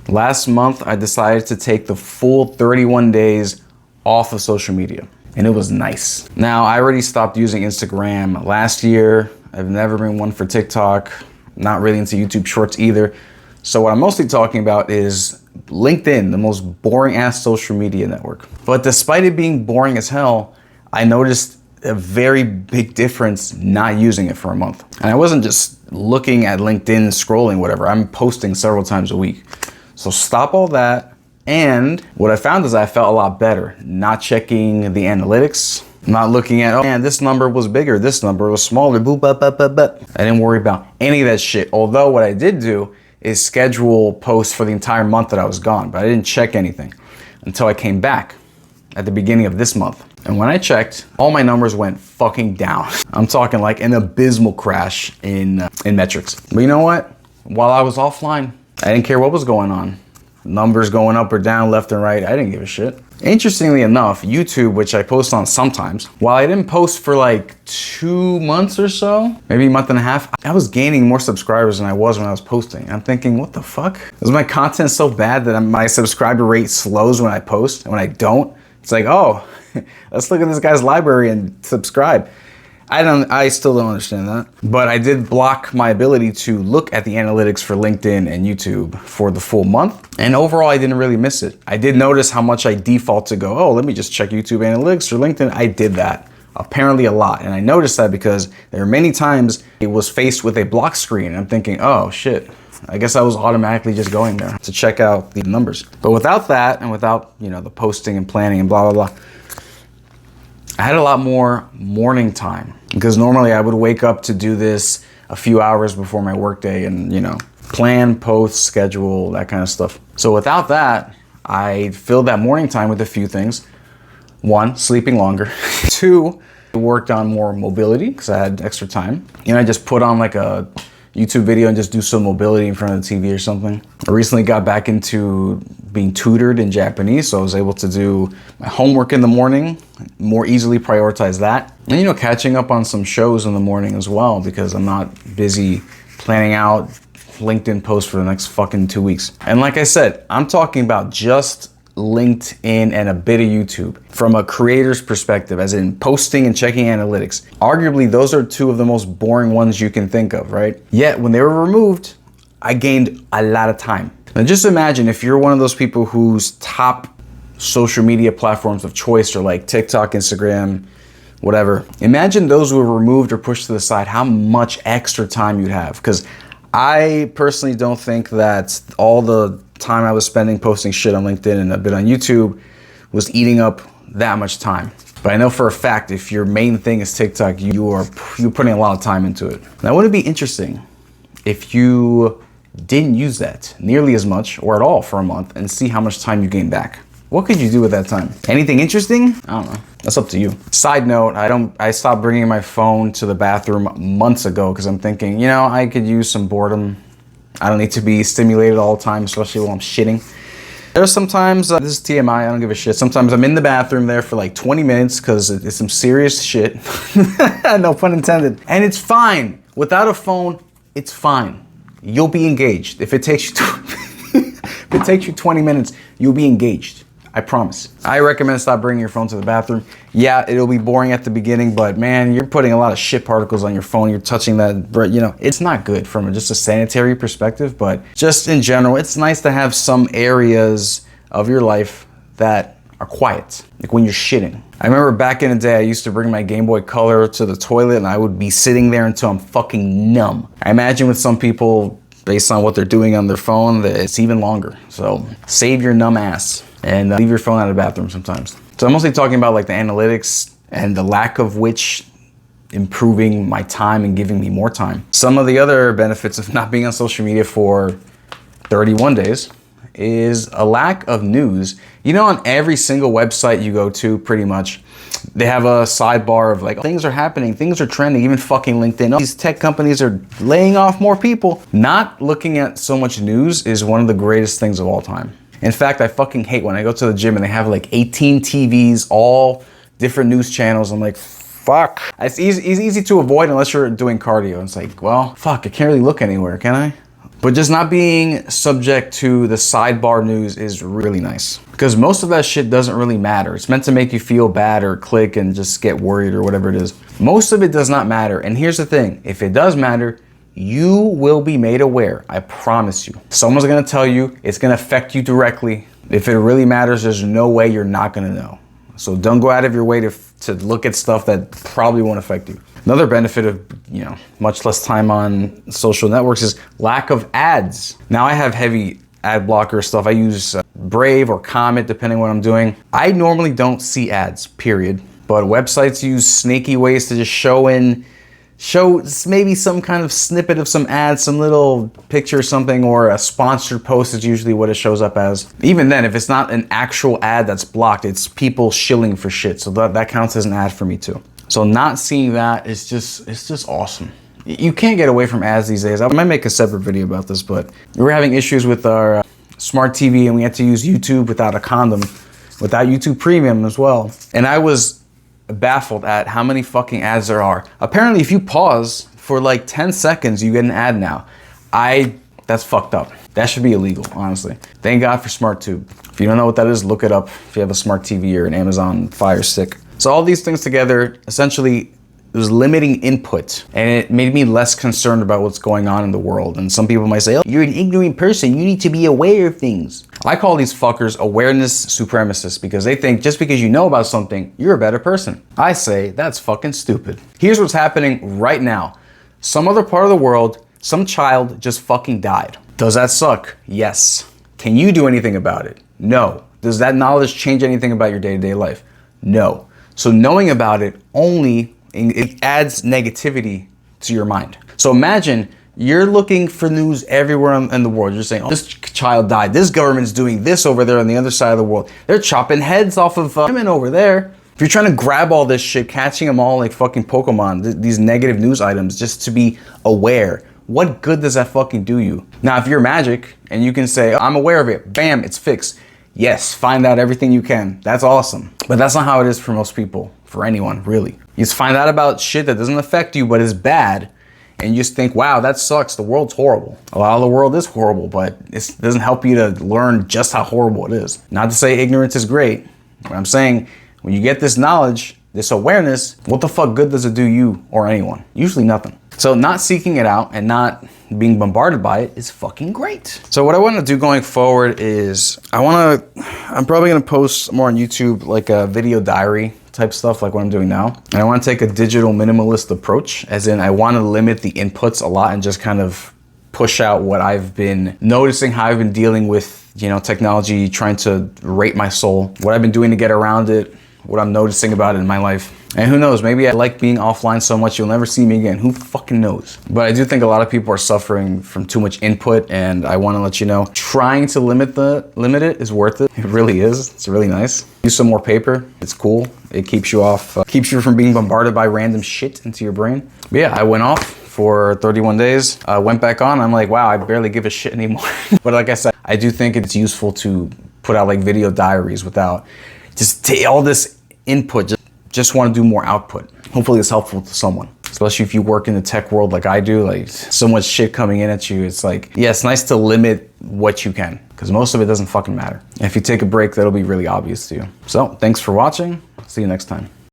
Last month, I decided to take the full 31 days off of social media, and it was nice. Now, I already stopped using Instagram last year. I've never been one for TikTok, not really into YouTube Shorts either. So what I'm mostly talking about is LinkedIn, the most boring ass social media network. But despite it being boring as hell, I noticed a very big difference not using it for a month. And I wasn't just looking at LinkedIn, scrolling, whatever. I'm posting several times a week. So stop all that. And what I found is I felt a lot better not checking the analytics, not looking at, oh man, this number was bigger, this number was smaller, boop, bup, bup, bup, bup. I didn't worry about any of that shit. Although what I did do is schedule posts for the entire month that I was gone, but I didn't check anything until I came back at the beginning of this month. And when I checked, all my numbers went fucking down. I'm talking like an abysmal crash in metrics. But you know what? While I was offline, I didn't care what was going on. Numbers going up or down, left and right, I didn't give a shit. Interestingly enough, YouTube, which I post on sometimes, while I didn't post for like 2 months or so, maybe a month and a half, I was gaining more subscribers than I was when I was posting. I'm thinking, what the fuck? Is my content so bad that my subscriber rate slows when I post? And when I don't, it's like, oh, let's look at this guy's library and subscribe. I still don't understand that. But I did block my ability to look at the analytics for LinkedIn and YouTube for the full month. And overall, I didn't really miss it. I did notice how much I default to go, oh, let me just check YouTube analytics or LinkedIn. I did that apparently a lot. And I noticed that because there are many times it was faced with a block screen. And I'm thinking, oh shit, I guess I was automatically just going there to check out the numbers. But without that and without, the posting and planning and blah, blah, blah, I had a lot more morning time because normally I would wake up to do this a few hours before my workday and, plan, post, schedule, that kind of stuff. So without that, I filled that morning time with a few things. 1, sleeping longer. 2, I worked on more mobility because I had extra time. I just put on like a YouTube video and just do some mobility in front of the TV or something. I recently got back into being tutored in Japanese, so I was able to do my homework in the morning, more easily prioritize that. And catching up on some shows in the morning as well because I'm not busy planning out LinkedIn posts for the next fucking 2 weeks. And like I said, I'm talking about just LinkedIn and a bit of YouTube from a creator's perspective, as in posting and checking analytics. Arguably, those are 2 of the most boring ones you can think of, right? Yet when they were removed, I gained a lot of time. Now just imagine if you're one of those people whose top social media platforms of choice are like TikTok, Instagram, whatever. Imagine those were removed or pushed to the side, how much extra time you'd have. Because I personally don't think that all the time I was spending posting shit on LinkedIn and a bit on YouTube was eating up that much time. But I know for a fact, if your main thing is TikTok, you're putting a lot of time into it. Now, wouldn't it be interesting if you didn't use that nearly as much or at all for a month and see how much time you gain back? What could you do with that time? Anything interesting? I don't know. That's up to you. Side note, I stopped bringing my phone to the bathroom months ago because I'm thinking, I could use some boredom. I don't need to be stimulated all the time, especially while I'm shitting. There's sometimes, this is TMI, I don't give a shit. Sometimes I'm in the bathroom there for like 20 minutes because it's some serious shit. No pun intended. And it's fine. Without a phone, it's fine. You'll be engaged. If it takes you 20 minutes, you'll be engaged. I promise. I recommend stop bringing your phone to the bathroom. Yeah, it'll be boring at the beginning, but man, you're putting a lot of shit particles on your phone. You're touching that, it's not good from just a sanitary perspective, but just in general, it's nice to have some areas of your life that are quiet, like when you're shitting. I remember back in the day, I used to bring my Game Boy Color to the toilet and I would be sitting there until I'm fucking numb. I imagine with some people, based on what they're doing on their phone, that it's even longer. So save your numb ass and leave your phone out of the bathroom sometimes. So I'm mostly talking about like the analytics and the lack of which improving my time and giving me more time. Some of the other benefits of not being on social media for 31 days is a lack of news. On every single website you go to, pretty much, they have a sidebar of like, things are happening, things are trending, even fucking LinkedIn. Oh, these tech companies are laying off more people. Not looking at so much news is one of the greatest things of all time. In fact, I fucking hate when I go to the gym and they have like 18 TVs, all different news channels. I'm like, fuck. It's easy to avoid unless you're doing cardio. It's like, well, fuck, I can't really look anywhere, can I? But just not being subject to the sidebar news is really nice, because most of that shit doesn't really matter. It's meant to make you feel bad or click and just get worried or whatever it is. Most of it does not matter. And here's the thing, if it does matter, you will be made aware. I promise you. Someone's gonna tell you, it's gonna affect you directly. If it really matters, there's no way you're not gonna know. So don't go out of your way to look at stuff that probably won't affect you. Another benefit of, much less time on social networks is lack of ads. Now I have heavy ad blocker stuff. I use Brave or Comet, depending on what I'm doing. I normally don't see ads, period. But websites use snaky ways to just show maybe some kind of snippet of some ads, some little picture or something, or a sponsored post is usually what it shows up as. Even then, if it's not an actual ad that's blocked, it's people shilling for shit. So that counts as an ad for me too. So not seeing that is it's just awesome. You can't get away from ads these days. I might make a separate video about this, but we were having issues with our smart TV and we had to use YouTube without a condom, without YouTube Premium as well. And I was baffled at how many fucking ads there are. Apparently, if you pause for like 10 seconds, you get an ad now. That's fucked up. That should be illegal, honestly. Thank God for SmartTube. If you don't know what that is, look it up if you have a smart TV or an Amazon Fire Stick. So all these things together, essentially, it was limiting input, and it made me less concerned about what's going on in the world. And some people might say, oh, you're an ignorant person, you need to be aware of things. I call these fuckers awareness supremacists, because they think just because you know about something, you're a better person. I say, that's fucking stupid. Here's what's happening right now. Some other part of the world, some child just fucking died. Does that suck? Yes. Can you do anything about it? No. Does that knowledge change anything about your day-to-day life? No. So knowing about it it adds negativity to your mind. So imagine you're looking for news everywhere in the world. You're saying, oh, this child died. This government's doing this over there on the other side of the world. They're chopping heads off of women over there. If you're trying to grab all this shit, catching them all like fucking Pokemon, these negative news items, just to be aware, what good does that fucking do you? Now, if you're Magic and you can say, I'm aware of it, bam, it's fixed. Yes, find out everything you can. That's awesome. But that's not how it is for most people, for anyone, really. You just find out about shit that doesn't affect you, but is bad, and you just think, wow, that sucks. The world's horrible. A lot of the world is horrible, but it doesn't help you to learn just how horrible it is. Not to say ignorance is great. What I'm saying, when you get this knowledge, this awareness, what the fuck good does it do you or anyone? Usually nothing. So not seeking it out and not being bombarded by it is fucking great. So what I want to do going forward is I'm probably going to post more on YouTube, like a video diary type stuff like what I'm doing now. And I want to take a digital minimalist approach, as in I want to limit the inputs a lot and just kind of push out what I've been noticing, how I've been dealing with, technology, trying to rate my soul, what I've been doing to get around it, what I'm noticing about it in my life. And who knows, maybe I like being offline so much you'll never see me again. Who fucking knows? But I do think a lot of people are suffering from too much input, and I want to let you know, trying to limit it is worth it. It really is. It's really nice. Use some more paper. It's cool. It keeps you off, keeps you from being bombarded by random shit into your brain. But yeah, I went off for 31 days, went back on. I'm like, wow, I barely give a shit anymore. But like I said, I do think it's useful to put out like video diaries without just all this input. Just want to do more output. Hopefully it's helpful to someone, especially if you work in the tech world like I do, like so much shit coming in at you. It's like, yeah, it's nice to limit what you can, because most of it doesn't fucking matter. And if you take a break, that'll be really obvious to you. So thanks for watching. See you next time.